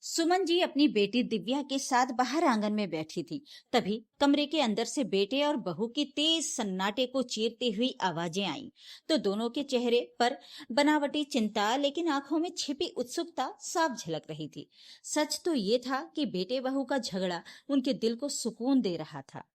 सुमन जी अपनी बेटी दिव्या के साथ बाहर आंगन में बैठी थी। तभी कमरे के अंदर से बेटे और बहू की तेज सन्नाटे को चीरती हुई आवाजें आईं। तो दोनों के चेहरे पर बनावटी चिंता लेकिन आंखों में छिपी उत्सुकता साफ झलक रही थी। सच तो ये था कि बेटे बहू का झगड़ा उनके दिल को सुकून दे रहा था।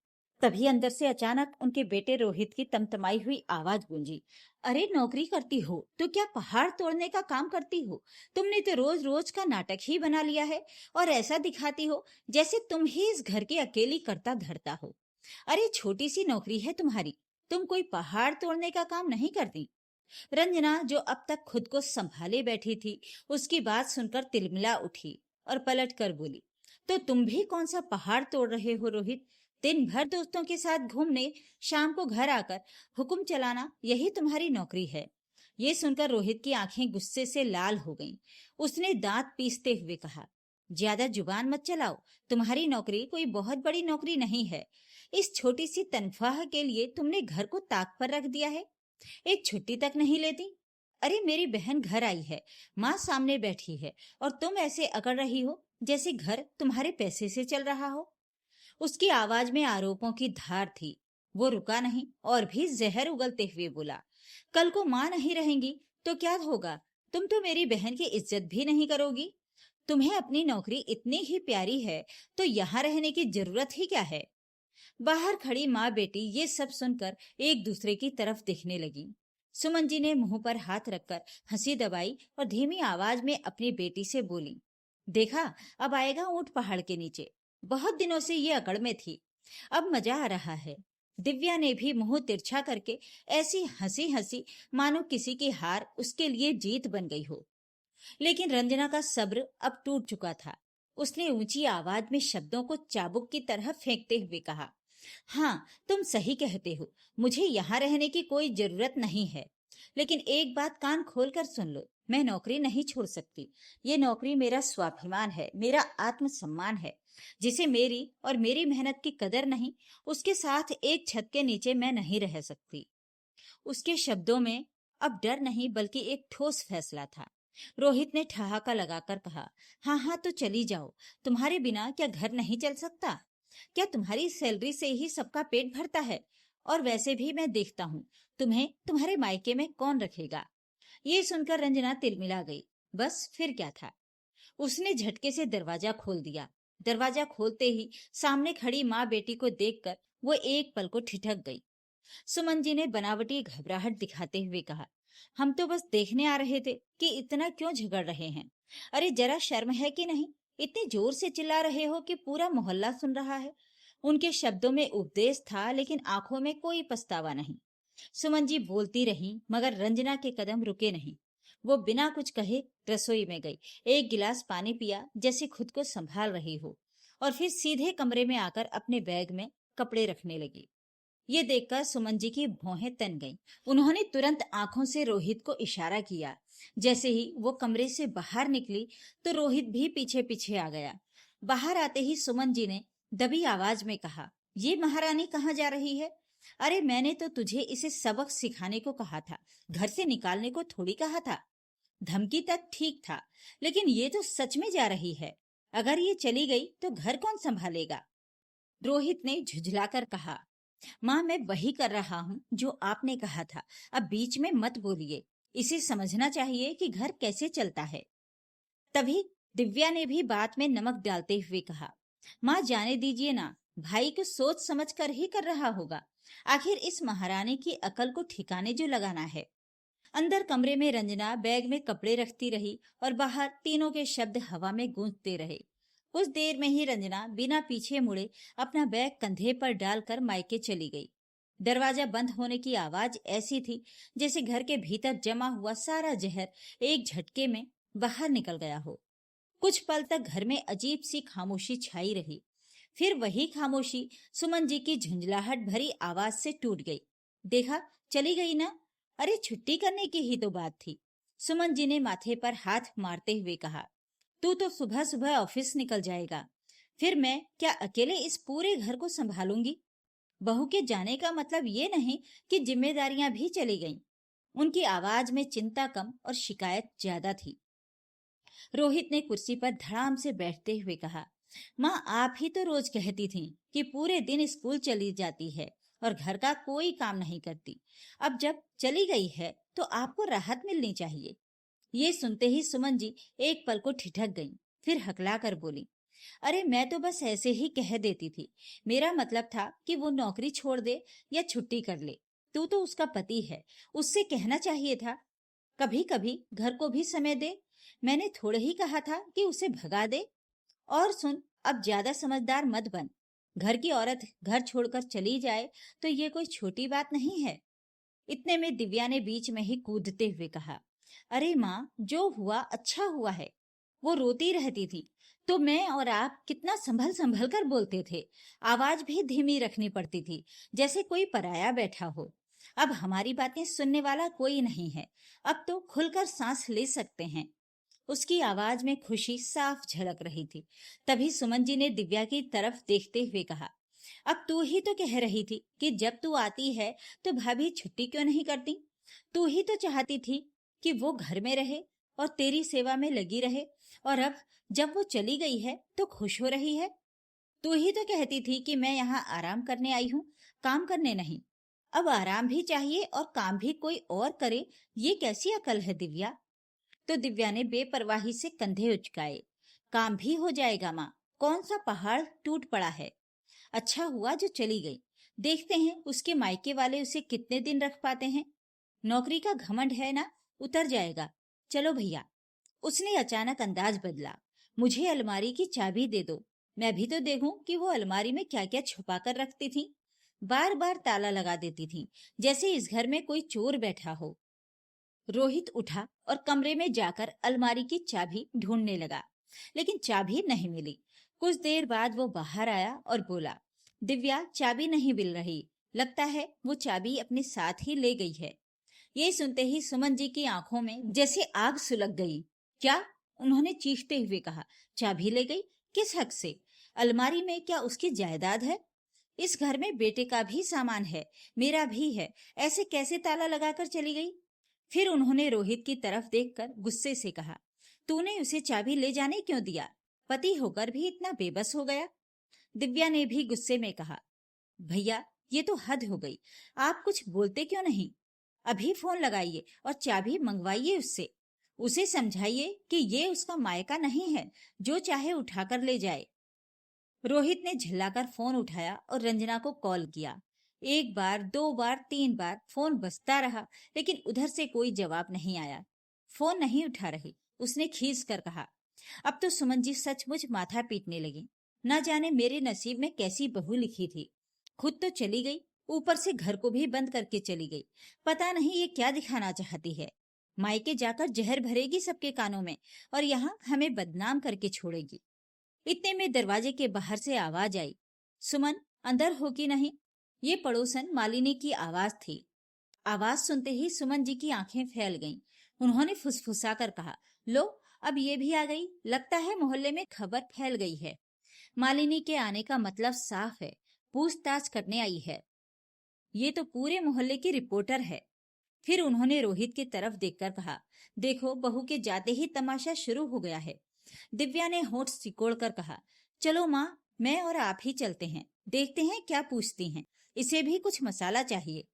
तभी अंदर से अचानक उनके बेटे रोहित की तमतमाई हुई आवाज गूंजी। अरे नौकरी करती हो तो क्या पहाड़ तोड़ने का काम करती हो? तुमने तो रोज रोज का नाटक ही बना लिया है और ऐसा दिखाती हो जैसे तुम ही इस घर की अकेली करता धरता हो। अरे छोटी सी नौकरी है तुम्हारी, तुम कोई पहाड़ तोड़ने का काम नहीं करती। रंजना जो अब तक खुद को संभाले बैठी थी, उसकी बात सुनकर तिलमिला उठी और पलट कर बोली, तो तुम भी कौन सा पहाड़ तोड़ रहे हो रोहित? दिन भर दोस्तों के साथ घूमने, शाम को घर आकर हुक्म चलाना, यही तुम्हारी नौकरी है। ये सुनकर रोहित की आंखें गुस्से से लाल हो गईं। उसने दांत पीसते हुए कहा, ज्यादा जुबान मत चलाओ। तुम्हारी नौकरी कोई बहुत बड़ी नौकरी नहीं है। इस छोटी सी तनख्वाह के लिए तुमने घर को ताक पर रख दिया है। एक छुट्टी तक नहीं लेती। अरे मेरी बहन घर आई है, माँ सामने बैठी है और तुम ऐसे अकड़ रही हो जैसे घर तुम्हारे पैसे से चल रहा हो। उसकी आवाज में आरोपों की धार थी। वो रुका नहीं और भी जहर उगलते हुए बोला, कल को माँ नहीं रहेंगी तो क्या होगा? तुम तो मेरी बहन की इज्जत भी नहीं करोगी। तुम्हें अपनी नौकरी इतनी ही प्यारी है तो यहाँ रहने की जरूरत ही क्या है? बाहर खड़ी माँ बेटी ये सब सुनकर एक दूसरे की तरफ देखने लगी। सुमन जी ने मुंह पर हाथ रखकर हंसी दबाई और धीमी आवाज में अपनी बेटी से बोली, देखा, अब आएगा ऊंट पहाड़ के नीचे। बहुत दिनों से ये अकड़ में थी, अब मजा आ रहा है। दिव्या ने भी मुंह तिरछा करके ऐसी हंसी हंसी मानो किसी की हार उसके लिए जीत बन गई हो। लेकिन रंजना का सब्र अब टूट चुका था। उसने ऊंची आवाज में शब्दों को चाबुक की तरह फेंकते हुए कहा, हाँ, तुम सही कहते हो, मुझे यहाँ रहने की कोई जरूरत नहीं है। लेकिन एक बात कान खोल कर सुन लो, मैं नौकरी नहीं छोड़ सकती। ये नौकरी मेरा स्वाभिमान है, मेरा आत्मसम्मान है। जिसे मेरी और मेरी मेहनत की कदर नहीं, उसके साथ एक छत के नीचे मैं नहीं रह सकती। उसके शब्दों में अब डर नहीं बल्कि एक ठोस फैसला था। रोहित ने ठहाका लगाकर कहा, हाँ हाँ तो चली जाओ। तुम्हारे बिना क्या घर नहीं चल सकता? क्या तुम्हारी सैलरी से ही सबका पेट भरता है? और वैसे भी मैं देखता हूँ, तुम्हें तुम्हारे मायके में कौन रखेगा? ये सुनकर रंजना तिलमिला गई। बस फिर क्या था? उसने झटके से दरवाजा खोल दिया। दरवाजा खोलते ही सामने खड़ी माँ बेटी को देखकर वो एक पल को ठिठक गई। सुमन जी ने बनावटी घबराहट दिखाते हुए कहा, हम तो बस देखने आ रहे थे कि इतना क्यों झगड़ रहे हैं। अरे जरा शर्म है कि नहीं? इतने जोर से चिल्ला रहे हो कि पूरा मोहल्ला सुन रहा है। उनके शब्दों में उपदेश था लेकिन आंखों में कोई पछतावा नहीं। सुमन जी बोलती रही मगर रंजना के कदम रुके नहीं। वो बिना कुछ कहे रसोई में गई, एक गिलास पानी पिया जैसे खुद को संभाल रही हो, और फिर सीधे कमरे में आकर अपने बैग में कपड़े रखने लगी। ये देखकर सुमन जी की भौहें तन गईं। उन्होंने तुरंत आंखों से रोहित को इशारा किया। जैसे ही वो कमरे से बाहर निकली तो रोहित भी पीछे पीछे आ गया। बाहर आते ही सुमन जी ने दबी आवाज में कहा, ये महारानी कहाँ जा रही है? अरे मैंने तो तुझे इसे सबक सिखाने को कहा था, घर से निकालने को थोड़ी कहा था। धमकी तक ठीक था, लेकिन ये तो सच में जा रही है। अगर ये चली गई तो घर कौन संभालेगा? रोहित ने झुझलाकर कहा, माँ मैं वही कर रहा हूँ जो आपने कहा था। अब बीच में मत बोलिए। इसे समझना चाहिए कि घर कैसे चलता है। तभी दिव्या ने भी बात में नमक डालते हुए कहा, माँ जाने दीजिए ना, भाई को सोच समझ कर ही कर रहा होगा। आखिर इस महारानी की अकल को ठिकाने जो लगाना है। अंदर कमरे में रंजना बैग में कपड़े रखती रही और बाहर तीनों के शब्द हवा में गूंजते रहे। कुछ देर में ही रंजना बिना पीछे मुड़े अपना बैग कंधे पर डालकर मायके चली गई। दरवाजा बंद होने की आवाज ऐसी थी जैसे घर के भीतर जमा हुआ सारा जहर एक झटके में बाहर निकल गया हो। कुछ पल तक घर में अजीब सी खामोशी छाई रही। फिर वही खामोशी सुमन जी की झुंझलाहट भरी आवाज से टूट गई। देखा, चली गई ना? अरे छुट्टी करने की ही तो बात थी। सुमन जी ने माथे पर हाथ मारते हुए कहा, तू तो सुबह सुबह ऑफिस निकल जाएगा, फिर मैं क्या अकेले इस पूरे घर को संभालूंगी? बहू के जाने का मतलब ये नहीं कि जिम्मेदारियां भी चली गईं। उनकी आवाज में चिंता कम और शिकायत ज्यादा थी। रोहित ने कुर्सी पर धड़ाम से बैठते हुए कहा, माँ आप ही तो रोज कहती थी कि पूरे दिन स्कूल चली जाती है और घर का कोई काम नहीं करती। अब जब चली गई है तो आपको राहत मिलनी चाहिए। ये सुनते ही सुमन जी एक पल को ठिठक गईं, फिर हकला कर बोली, अरे मैं तो बस ऐसे ही कह देती थी। मेरा मतलब था कि वो नौकरी छोड़ दे या छुट्टी कर ले। तू तो उसका पति है, उससे कहना चाहिए था कभी कभी घर को भी समय दे। मैंने थोड़े ही कहा था कि उसे भगा दे। और सुन, अब ज्यादा समझदार मत बन। घर की औरत घर छोड़कर चली जाए तो ये कोई छोटी बात नहीं है। इतने में दिव्या ने बीच में ही कूदते हुए कहा, अरे माँ जो हुआ अच्छा हुआ है। वो रोती रहती थी तो मैं और आप कितना संभल संभल कर बोलते थे। आवाज भी धीमी रखनी पड़ती थी, जैसे कोई पराया बैठा हो। अब हमारी बातें सुनने वाला कोई नहीं है। अब तो खुलकर सांस ले सकते हैं। उसकी आवाज में खुशी साफ झलक रही थी। तभी सुमन जी ने दिव्या की तरफ देखते हुए कहा, अब तू ही तो कह रही थी कि जब तू आती है तो भाभी छुट्टी क्यों नहीं करती। तू ही तो चाहती थी कि वो घर में रहे और तेरी सेवा में लगी रहे, और अब जब वो चली गई है तो खुश हो रही है। तू ही तो कहती थी कि मैं यहाँ आराम करने आई हूँ, काम करने नहीं। अब आराम भी चाहिए और काम भी कोई और करे। ये कैसी अकल है दिव्या। तो दिव्या ने बेपरवाही से कंधे उचकाए, काम भी हो जाएगा माँ, कौन सा पहाड़ टूट पड़ा है। अच्छा हुआ जो चली गई। देखते हैं उसके मायके वाले उसे कितने दिन रख पाते हैं। नौकरी का घमंड है ना, उतर जाएगा। चलो भैया। उसने अचानक अंदाज बदला, मुझे अलमारी की चाबी दे दो, मैं भी तो देखूं कि वो अलमारी में क्या क्या छुपा कर रखती थी। बार बार ताला लगा देती थी, जैसे इस घर में कोई चोर बैठा हो। रोहित उठा और कमरे में जाकर अलमारी की चाबी ढूंढने लगा, लेकिन चाबी नहीं मिली। कुछ देर बाद वो बाहर आया और बोला, दिव्या चाबी नहीं मिल रही, लगता है वो चाबी अपने साथ ही ले गई है। ये सुनते ही सुमन जी की आंखों में जैसे आग सुलग गई। क्या? उन्होंने चीखते हुए कहा, चाबी ले गई? किस हक से? अलमारी में क्या उसकी जायदाद है? इस घर में बेटे का भी सामान है, मेरा भी है, ऐसे कैसे ताला लगाकर चली गई? फिर उन्होंने रोहित की तरफ देखकर गुस्से से कहा, तूने उसे चाबी ले जाने क्यों दिया? पति होकर भी इतना बेबस हो गया। दिव्या ने भी गुस्से में कहा, भैया ये तो हद हो गई, आप कुछ बोलते क्यों नहीं? अभी फोन लगाइए और चाबी मंगवाइए उससे। उसे समझाइए कि ये उसका मायका नहीं है, जो चाहे उठाकर ले जाए। रोहित ने झल्लाकर फोन उठाया और रंजना को कॉल किया। एक बार, दो बार, तीन बार फोन बजता रहा, लेकिन उधर से कोई जवाब नहीं आया। फोन नहीं उठा रही। उसने खींच कर कहा, अब तो सुमन जी सचमुच माथा पीटने लगी। न जाने मेरे नसीब में कैसी बहू लिखी थी। खुद तो चली गई, ऊपर से घर को भी बंद करके चली गई। पता नहीं ये क्या दिखाना चाहती है। मायके जाकर जहर भरेगी सबके कानों में और यहाँ हमें बदनाम करके छोड़ेगी। इतने में दरवाजे के बाहर से आवाज आई, सुमन अंदर हो कि नहीं? ये पड़ोसन मालिनी की आवाज थी। आवाज सुनते ही सुमन जी की आंखें फैल गईं। उन्होंने फुसफुसा कर कहा, लो अब ये भी आ गई, लगता है मोहल्ले में खबर फैल गई है। मालिनी के आने का मतलब साफ है, पूछताछ करने आई है। ये तो पूरे मोहल्ले की रिपोर्टर है। फिर उन्होंने रोहित की तरफ देखकर कहा, देखो बहू के जाते ही तमाशा शुरू हो गया है। दिव्या ने होंठ सिकोड़कर कहा, चलो माँ, मैं और आप ही चलते हैं, देखते हैं क्या पूछती हैं। इसे भी कुछ मसाला चाहिए।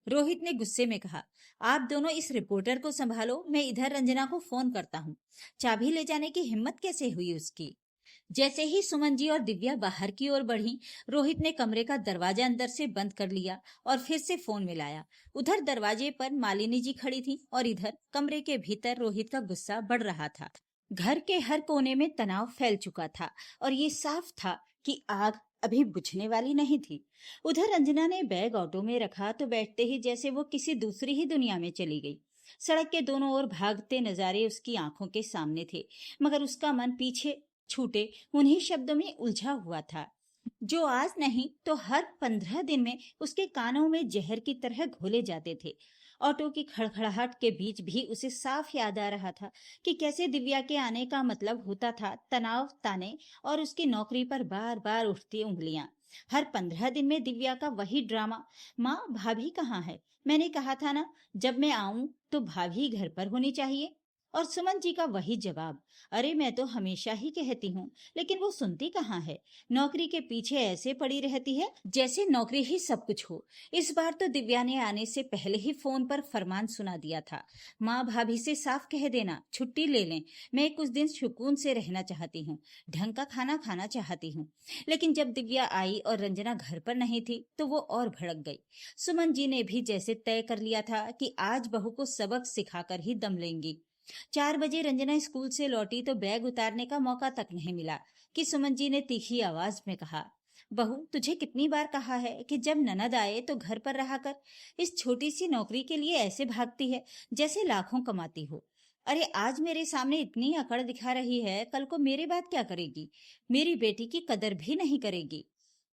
रोहित ने गुस्से में कहा, आप दोनों इस रिपोर्टर को संभालो, मैं इधर रंजना को फोन करता हूँ। चाबी ले जाने की हिम्मत कैसे हुई उसकी? जैसे ही सुमन जी और दिव्या बाहर की ओर बढ़ी, रोहित ने कमरे का दरवाजा अंदर से बंद कर लिया और फिर से फोन मिलाया। उधर दरवाजे पर मालिनी जी खड़ी थी और इधर कमरे के भीतर रोहित का गुस्सा बढ़ रहा था। घर के हर कोने में तनाव फैल चुका था और ये साफ था कि आग अभी बुझने वाली नहीं थी। उधर अंजना ने बैग ऑटो में रखा तो बैठते ही जैसे वो किसी दूसरी ही दुनिया में चली गई। सड़क के दोनों ओर भागते नजारे उसकी आंखों के सामने थे, मगर उसका मन पीछे छूटे उन्हीं शब्दों में उलझा हुआ था, जो आज नहीं तो हर 15 दिन में उसके कानों में जहर की तरह घोले जाते थे। ऑटो की खड़खड़ाहट के बीच भी उसे साफ याद आ रहा था कि कैसे दिव्या के आने का मतलब होता था तनाव, ताने और उसकी नौकरी पर बार बार उठती उंगलियां। हर 15 दिन में दिव्या का वही ड्रामा, माँ भाभी कहाँ है? मैंने कहा था ना, जब मैं आऊं तो भाभी घर पर होनी चाहिए। और सुमन जी का वही जवाब, अरे मैं तो हमेशा ही कहती हूँ, लेकिन वो सुनती कहाँ है। नौकरी के पीछे ऐसे पड़ी रहती है जैसे नौकरी ही सब कुछ हो। इस बार तो दिव्या ने आने से पहले ही फोन पर फरमान सुना दिया था, माँ भाभी से साफ कह देना छुट्टी ले लें, मैं कुछ दिन सुकून से रहना चाहती हूँ, ढंग का खाना खाना चाहती हूँ। लेकिन जब दिव्या आई और रंजना घर पर नहीं थी तो वो और भड़क गई। सुमन जी ने भी जैसे तय कर लिया था कि आज बहू को सबक सिखाकर ही दम लेंगी। 4 बजे रंजना स्कूल से लौटी तो बैग उतारने का मौका तक नहीं मिला कि सुमन जी ने तीखी आवाज में कहा, बहू तुझे कितनी बार कहा है कि जब ननद आए तो घर पर रहा कर, इस छोटी सी नौकरी के लिए ऐसे भागती है जैसे लाखों कमाती हो। अरे आज मेरे सामने इतनी अकड़ दिखा रही है, कल को मेरे बात क्या करेगी, मेरी बेटी की कदर भी नहीं करेगी।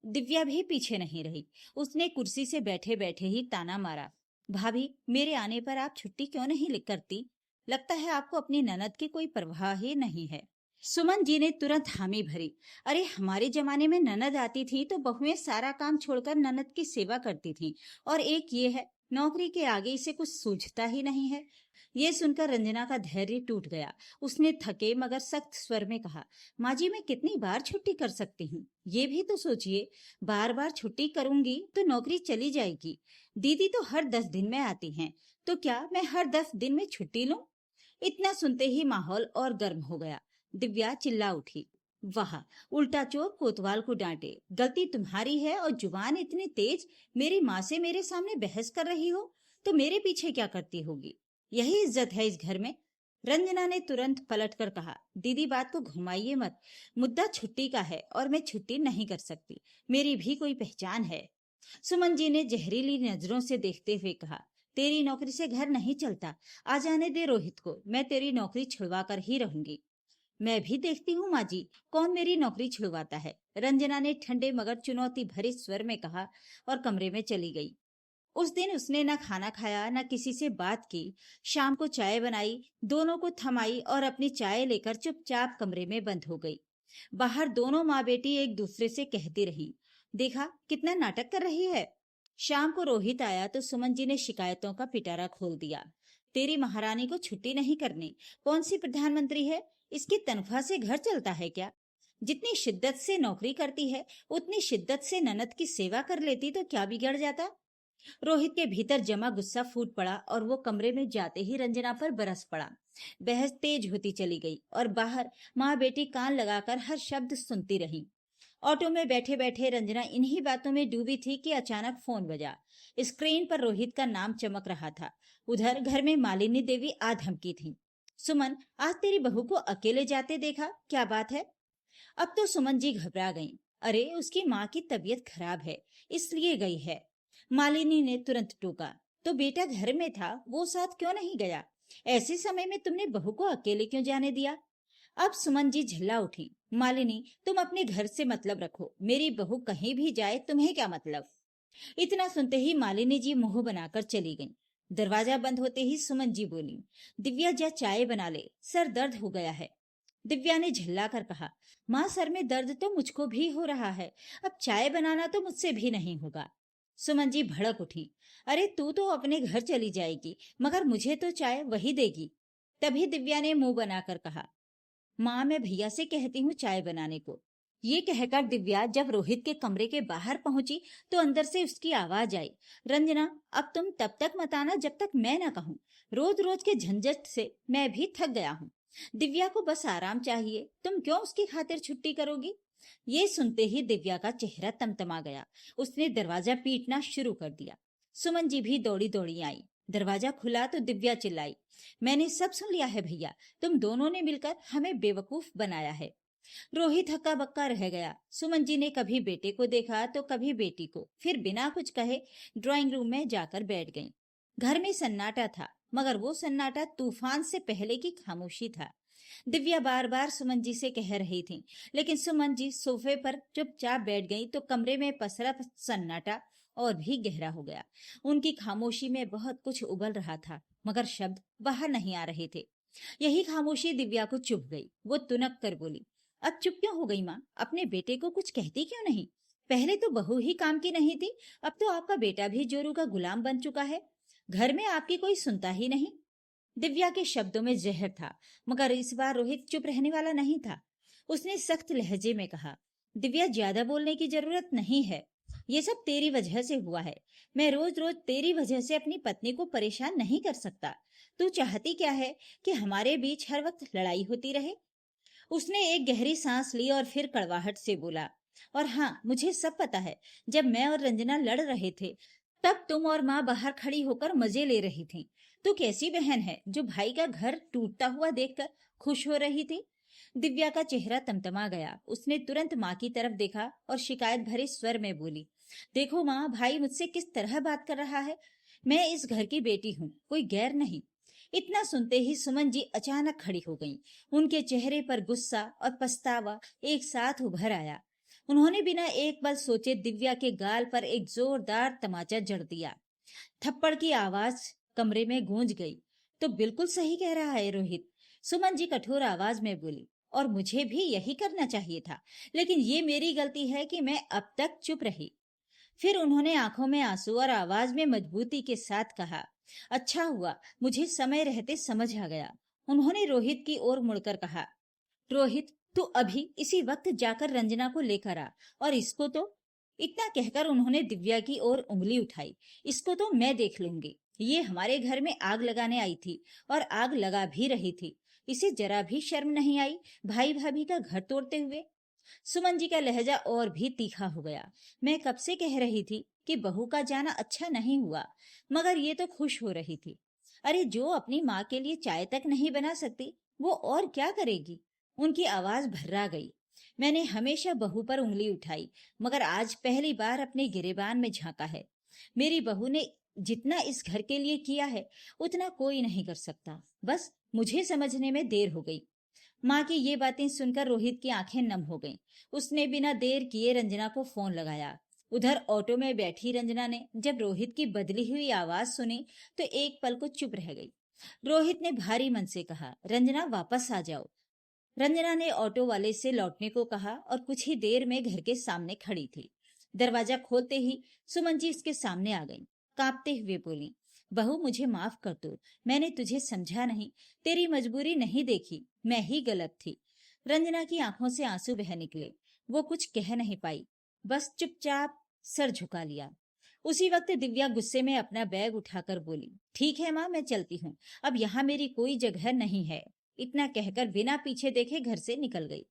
दिव्या भी पीछे नहीं रही, उसने कुर्सी से बैठे बैठे ही ताना मारा, भाभी मेरे आने पर आप छुट्टी क्यों नहीं करती, लगता है आपको अपनी ननद की कोई परवाह ही नहीं है। सुमन जी ने तुरंत हामी भरी, अरे हमारे जमाने में ननद आती थी तो बहुएं सारा काम छोड़कर ननद की सेवा करती थी, और एक ये है नौकरी के आगे इसे कुछ सूझता ही नहीं है। ये सुनकर रंजना का धैर्य टूट गया। उसने थके मगर सख्त स्वर में कहा, माँ जी मैं कितनी बार छुट्टी कर सकती हूँ, ये भी तो सोचिए, बार बार छुट्टी करूंगी तो नौकरी चली जाएगी। दीदी तो हर 10 दिन में आती हैं, तो क्या मैं हर 10 दिन में छुट्टी लूं। इतना सुनते ही माहौल और गर्म हो गया। दिव्या चिल्ला उठी, वाह, उल्टा चोर कोतवाल को डांटे, गलती तुम्हारी है और जुबान इतनी तेज, मेरी माँ से मेरे सामने बहस कर रही हो तो मेरे पीछे क्या करती होगी, यही इज्जत है इस घर में। रंजना ने तुरंत पलटकर कहा, दीदी बात को घुमाइए मत, मुद्दा छुट्टी का है और मैं छुट्टी नहीं कर सकती, मेरी भी कोई पहचान है। सुमन जी ने जहरीली नजरों से देखते हुए कहा, तेरी नौकरी से घर नहीं चलता, आ जाने दे रोहित को, मैं तेरी नौकरी छुड़वा कर ही रहूंगी। मैं भी देखती हूँ माँ जी, कौन मेरी नौकरी छुड़वाता है, रंजना ने ठंडे मगर चुनौती भरे स्वर में कहा और कमरे में चली गई। उस दिन उसने न खाना खाया न किसी से बात की। शाम को चाय बनाई, दोनों को थमाई और अपनी चाय लेकर चुपचाप कमरे में बंद हो गई। बाहर दोनों माँ बेटी एक दूसरे से कहती रही, देखा कितना नाटक कर रही है। शाम को रोहित आया तो सुमन जी ने शिकायतों का पिटारा खोल दिया, तेरी महारानी को छुट्टी नहीं करनी, कौन सी प्रधानमंत्री है, इसकी तनख्वाह से घर चलता है क्या, जितनी शिद्दत से नौकरी करती है उतनी शिद्दत से ननद की सेवा कर लेती तो क्या बिगड़ जाता। रोहित के भीतर जमा गुस्सा फूट पड़ा और वो कमरे में जाते ही रंजना पर बरस पड़ा। बहस तेज होती चली गई और बाहर माँ बेटी कान लगाकर हर शब्द सुनती रही। ऑटो में बैठे बैठे रंजना इन्हीं बातों में डूबी थी कि अचानक फोन बजा। स्क्रीन पर रोहित का नाम चमक रहा था। उधर घर में मालिनी देवी आ धमकी थी, सुमन आज तेरी बहू को अकेले जाते देखा, क्या बात है। अब तो सुमन जी घबरा गईं। अरे उसकी माँ की तबीयत खराब है इसलिए गई है। मालिनी ने तुरंत टोका, तो बेटा घर में था, वो साथ क्यों नहीं गया, ऐसे समय में तुमने बहू को अकेले क्यों जाने दिया। अब सुमन जी झल्ला उठी, मालिनी तुम अपने घर से मतलब रखो, मेरी बहू कहीं भी जाए तुम्हें क्या मतलब। इतना सुनते ही मालिनी जी मुंह बनाकर चली गईं। दरवाजा बंद होते ही सुमन जी बोली, दिव्या जा चाय बना ले, सर दर्द हो गया है। दिव्या ने झल्ला कर कहा, माँ सर में दर्द तो मुझको भी हो रहा है, अब चाय बनाना तो मुझसे भी नहीं होगा। सुमन जी भड़क उठी, अरे तू तो अपने घर चली जाएगी मगर मुझे तो चाय वही देगी। तभी दिव्या ने मुंह बनाकर कहा, माँ मैं भैया से कहती हूँ चाय बनाने को। ये कहकर दिव्या जब रोहित के कमरे के बाहर पहुंची तो अंदर से उसकी आवाज आई, रंजना अब तुम तब तक मत आना जब तक मैं ना कहूँ, रोज रोज के झंझट से मैं भी थक गया हूँ। दिव्या को बस आराम चाहिए, तुम क्यों उसकी खातिर छुट्टी करोगी। ये सुनते ही दिव्या का चेहरा तमतमा गया। उसने दरवाजा पीटना शुरू कर दिया। सुमन जी भी दौड़ी दौड़ी आई। दरवाजा खुला तो दिव्या चिल्लाई, मैंने सब सुन लिया है भैया, तुम दोनों ने मिलकर हमें बेवकूफ बनाया है। रोहित हक्का बक्का रह गया। सुमन जी ने कभी बेटे को देखा तो कभी बेटी को, फिर बिना कुछ कहे ड्राइंग रूम में जाकर बैठ गईं। घर में सन्नाटा था मगर वो सन्नाटा तूफान से पहले की खामोशी था। दिव्या बार बार सुमन जी से कह रही थी, लेकिन सुमन जी सोफे पर चुपचाप बैठ गई तो कमरे में पसरा सन्नाटा और भी गहरा हो गया। उनकी खामोशी में बहुत कुछ उबल रहा था मगर शब्द बाहर नहीं आ रहे थे। यही खामोशी दिव्या को चुभ गई। वो तुनक कर बोली, अब चुप क्यों हो गई माँ, अपने बेटे को कुछ कहती क्यों नहीं, पहले तो बहू ही काम की नहीं थी, अब तो आपका बेटा भी जोरू का गुलाम बन चुका है, घर में आपकी कोई सुनता ही नहीं। दिव्या के शब्दों में जहर था, मगर इस बार रोहित चुप रहने वाला नहीं था। उसने सख्त लहजे में कहा, दिव्या, ज्यादा बोलने की जरूरत नहीं है। ये सब तेरी वजह से हुआ है। मैं रोज रोज तेरी वजह से अपनी पत्नी को परेशान नहीं कर सकता। तू चाहती क्या है कि हमारे बीच हर वक्त लड़ाई होती रहे? उसने एक गहरी सांस ली और फिर कड़वाहट से बोला, और हाँ, मुझे सब पता है। जब मैं और रंजना लड़ रहे थे, तब तुम और माँ बाहर खड़ी होकर मजे ले रही थी। तू कैसी बहन है जो भाई का घर टूटता हुआ देखकर खुश हो रही थी? दिव्या का चेहरा तमतमा गया। उसने तुरंत माँ की तरफ देखा और शिकायत भरे स्वर में बोली, देखो माँ, भाई मुझसे किस तरह बात कर रहा है। मैं इस घर की बेटी हूँ, कोई गैर नहीं। इतना सुनते ही सुमन जी अचानक खड़ी हो गईं। उनके चेहरे पर गुस्सा और पछतावा एक साथ उभर आया। उन्होंने बिना एक पल सोचे दिव्या के गाल पर एक जोरदार तमाचा जड़ दिया। थप्पड़ की आवाज कमरे में गूंज गई। तो बिल्कुल सही कह रहा है रोहित, सुमन जी कठोर आवाज में बोली, और मुझे भी यही करना चाहिए था, लेकिन ये मेरी गलती है कि मैं अब तक चुप रही। फिर उन्होंने आंखों में आंसू और आवाज में मजबूती के साथ कहा, अच्छा हुआ, मुझे समय रहते समझ आ गया। उन्होंने रोहित की ओर मुड़कर कहा, रोहित, तू अभी इसी वक्त जाकर रंजना को लेकर आ, और इसको तो। इतना कहकर उन्होंने दिव्या की ओर उंगली उठाई, इसको तो मैं देख लूंगी। ये हमारे घर में आग लगाने आई थी और आग लगा भी रही थी। इसे जरा भी शर्म नहीं आई भाई भाभी का घर तोड़ते हुए। सुमन जी का लहजा और भी तीखा हो गया। मैं कब से कह रही थी कि बहू का जाना अच्छा नहीं हुआ, मगर ये तो खुश हो रही थी। अरे, जो अपनी माँ के लिए चाय तक नहीं बना सकती, वो और क्या करेगी? उनकी आवाज भर्रा गई। मैंने हमेशा बहू पर उंगली उठाई, मगर आज पहली बार अपने गिरेबान में झांका है। मेरी बहू ने जितना इस घर के लिए किया है, उतना कोई नहीं कर सकता। बस मुझे समझने में देर हो गई। माँ की ये बातें सुनकर रोहित की आंखें नम हो गईं। उसने बिना देर किए रंजना को फोन लगाया। उधर ऑटो में बैठी रंजना ने जब रोहित की बदली हुई आवाज सुनी, तो एक पल को चुप रह गई। रोहित ने भारी मन से कहा, रंजना, वापस आ जाओ। रंजना ने ऑटो वाले से लौटने को कहा और कुछ ही देर में घर के सामने खड़ी थी। दरवाजा खोलते ही सुमन जी उसके सामने आ गईं। कांपते हुए बोली, बहू, मुझे माफ कर दो। मैंने तुझे समझा नहीं, तेरी मजबूरी नहीं देखी। मैं ही गलत थी। रंजना की आंखों से आंसू बह निकले। वो कुछ कह नहीं पाई, बस चुपचाप सर झुका लिया। उसी वक्त दिव्या गुस्से में अपना बैग उठाकर बोली, ठीक है माँ, मैं चलती हूँ। अब यहाँ मेरी कोई जगह नहीं है। इतना कहकर बिना पीछे देखे घर से निकल गई।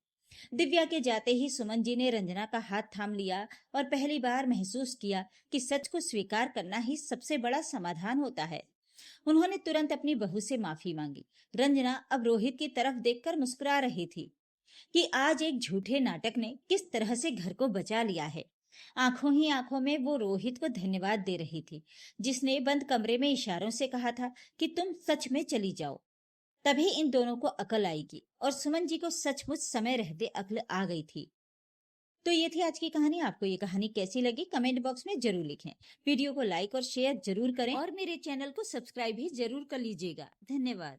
दिव्या के जाते ही सुमन जी ने रंजना का हाथ थाम लिया और पहली बार महसूस किया कि सच को स्वीकार करना ही सबसे बड़ा समाधान होता है। उन्होंने तुरंत अपनी बहू से माफी मांगी। रंजना अब रोहित की तरफ देखकर मुस्कुरा रही थी कि आज एक झूठे नाटक ने किस तरह से घर को बचा लिया है। आंखों ही आंखों में वो रोहित को धन्यवाद दे रही थी, जिसने बंद कमरे में इशारों से कहा था कि तुम सच में चली जाओ। तभी इन दोनों को अकल आएगी, और सुमन जी को सचमुच समय रहते अकल आ गई थी। तो ये थी आज की कहानी। आपको ये कहानी कैसी लगी, कमेंट बॉक्स में जरूर लिखें। वीडियो को लाइक और शेयर जरूर करें और मेरे चैनल को सब्सक्राइब भी जरूर कर लीजिएगा। धन्यवाद।